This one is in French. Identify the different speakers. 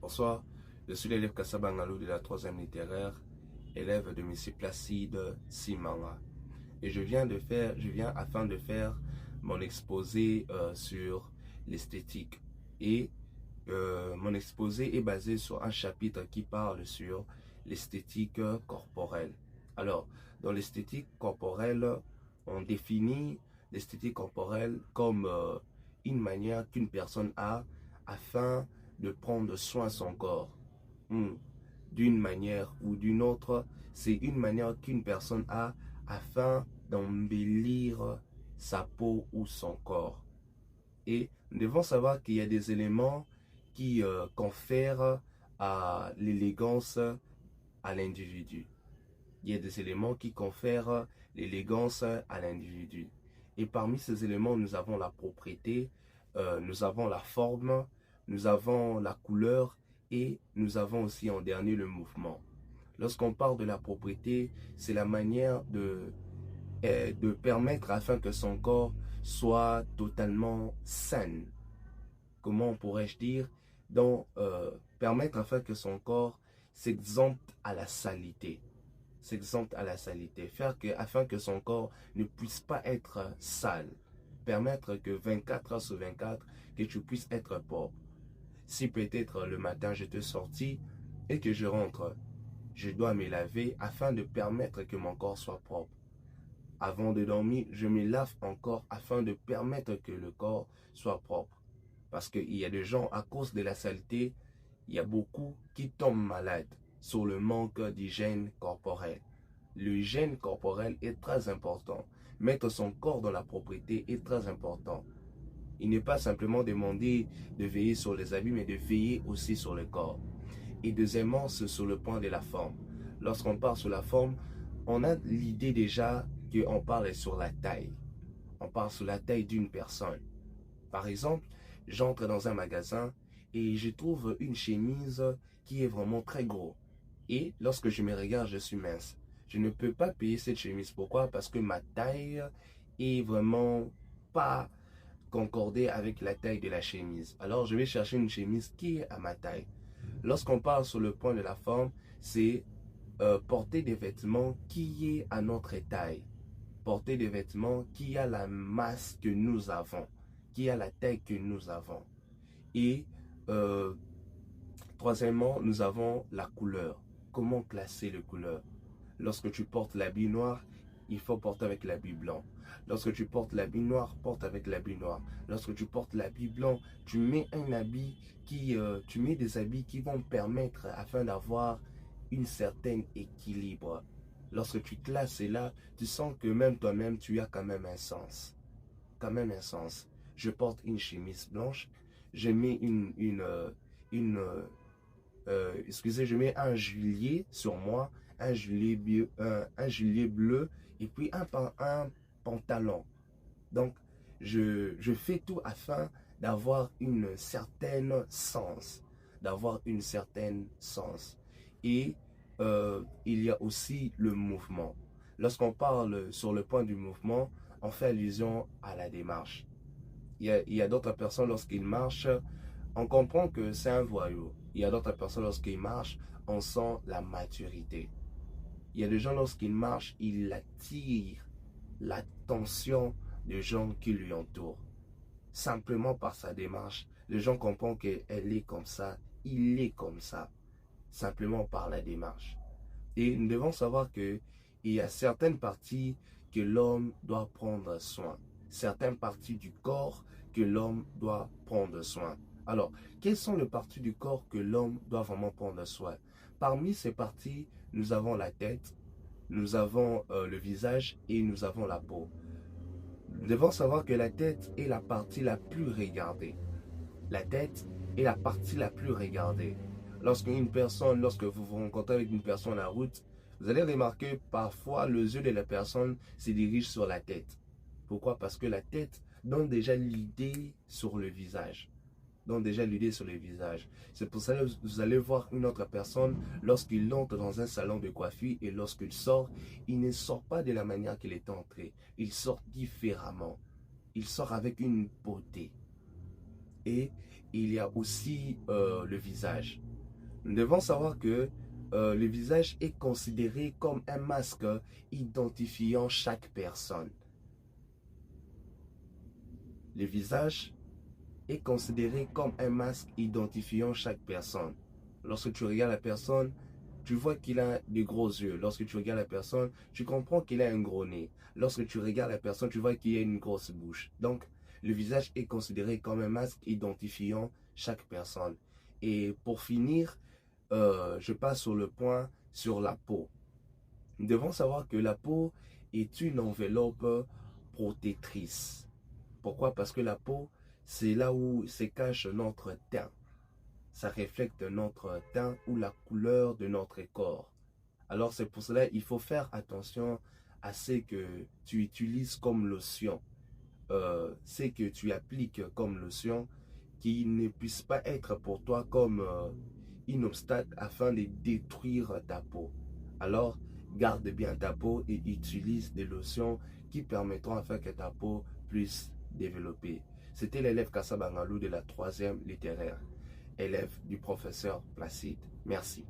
Speaker 1: Bonsoir, je suis l'élève Kassabangalou de la 3e littéraire, élève de M. Placide Simanga. Et je viens afin de faire mon exposé sur l'esthétique. Et mon exposé est basé sur un chapitre qui parle sur l'esthétique corporelle. Alors, dans l'esthétique corporelle, on définit l'esthétique corporelle comme une manière qu'une personne a afin de prendre soin de son corps. D'une manière ou d'une autre, c'est une manière qu'une personne a afin d'embellir sa peau ou son corps. Et nous devons savoir qu'il y a des éléments qui confèrent à l'élégance à l'individu. Il y a des éléments qui confèrent l'élégance à l'individu. Et parmi ces éléments, nous avons la propriété, nous avons la forme, nous avons la couleur et nous avons aussi en dernier le mouvement. Lorsqu'on parle de la propriété, c'est la manière de permettre afin que son corps soit totalement sain. Comment pourrais-je dire? Donc, permettre afin que son corps s'exempte à la saleté. Afin que son corps ne puisse pas être sale. Permettre que 24 heures sur 24, que tu puisses être propre. Si peut-être le matin je te sortis et que je rentre, je dois me laver afin de permettre que mon corps soit propre. Avant de dormir, je me lave encore afin de permettre que le corps soit propre. Parce qu'il y a des gens, à cause de la saleté, il y a beaucoup qui tombent malades sur le manque d'hygiène corporelle. L'hygiène corporelle est très important. Mettre son corps dans la propriété est très important. Il n'est pas simplement demandé de veiller sur les habits, mais de veiller aussi sur le corps. Et deuxièmement, c'est sur le point de la forme. Lorsqu'on parle sur la forme, on a l'idée déjà qu'on parle sur la taille. On parle sur la taille d'une personne. Par exemple, j'entre dans un magasin et je trouve une chemise qui est vraiment très grosse. Et lorsque je me regarde, je suis mince. Je ne peux pas payer cette chemise. Pourquoi? Parce que ma taille est vraiment pas concordée avec la taille de la chemise. Alors, je vais chercher une chemise qui est à ma taille. Lorsqu'on parle sur le point de la forme, c'est porter des vêtements qui est à notre taille. Porter des vêtements qui a la masse que nous avons, qui a la taille que nous avons. Et troisièmement, nous avons la couleur. Comment classer les couleurs? Lorsque tu portes l'habit noir, il faut porter avec l'habit blanc. Lorsque tu portes l'habit noir, porte avec l'habit noir. Lorsque tu portes l'habit blanc, tu mets un habit tu mets des habits qui vont permettre afin d'avoir une certaine équilibre. Lorsque tu classes cela, tu sens que même toi-même, tu as quand même un sens. Quand même un sens. Je porte une chemise blanche, je mets je mets un gilet sur moi, un gilet bleu et puis un pantalon. Donc, je fais tout afin d'avoir une certaine sens. Et il y a aussi le mouvement. Lorsqu'on parle sur le point du mouvement, on fait allusion à la démarche. Il y a d'autres personnes, lorsqu'ils marchent, on comprend que c'est un voyou. Il y a d'autres personnes, lorsqu'ils marchent, on sent la maturité. Il y a des gens, lorsqu'ils marchent, ils attirent l'attention des gens qui lui entourent. Simplement par sa démarche, les gens comprennent qu'elle est comme ça, il est comme ça. Simplement par la démarche. Et nous devons savoir qu'il y a certaines parties que l'homme doit prendre soin. Certaines parties du corps que l'homme doit prendre soin. Alors, quelles sont les parties du corps que l'homme doit vraiment prendre soin? Parmi ces parties, nous avons la tête, nous avons le visage et nous avons la peau. Nous devons savoir que la tête est la partie la plus regardée. La tête est la partie la plus regardée. Lorsque vous vous rencontrez avec une personne à la route, vous allez remarquer parfois les yeux de la personne se dirigent sur la tête. Pourquoi? Parce que la tête donne déjà l'idée sur le visage. C'est pour ça que vous allez voir une autre personne lorsqu'il entre dans un salon de coiffure et lorsqu'il sort, il ne sort pas de la manière qu'il est entré. Il sort différemment. Il sort avec une beauté. Et il y a aussi le visage. Nous devons savoir que le visage est considéré comme un masque identifiant chaque personne. Le visage est considéré comme un masque identifiant chaque personne. Lorsque tu regardes la personne, tu vois qu'il a des gros yeux. Lorsque tu regardes la personne, tu comprends qu'il a un gros nez. Lorsque tu regardes la personne, tu vois qu'il a une grosse bouche. Donc, le visage est considéré comme un masque identifiant chaque personne. Et pour finir, je passe sur le point sur la peau. Nous devons savoir que la peau est une enveloppe protectrice. Pourquoi? Parce que la peau, c'est là où se cache notre teint. Ça reflète notre teint ou la couleur de notre corps. Alors c'est pour cela qu'il faut faire attention à ce que tu utilises comme lotion. Ce que tu appliques comme lotion qui ne puisse pas être pour toi comme un obstacle afin de détruire ta peau. Alors, garde bien ta peau et utilise des lotions qui permettront afin que ta peau puisse développer. C'était l'élève Kassa Bangalou de la 3e littéraire, élève du professeur Placide. Merci.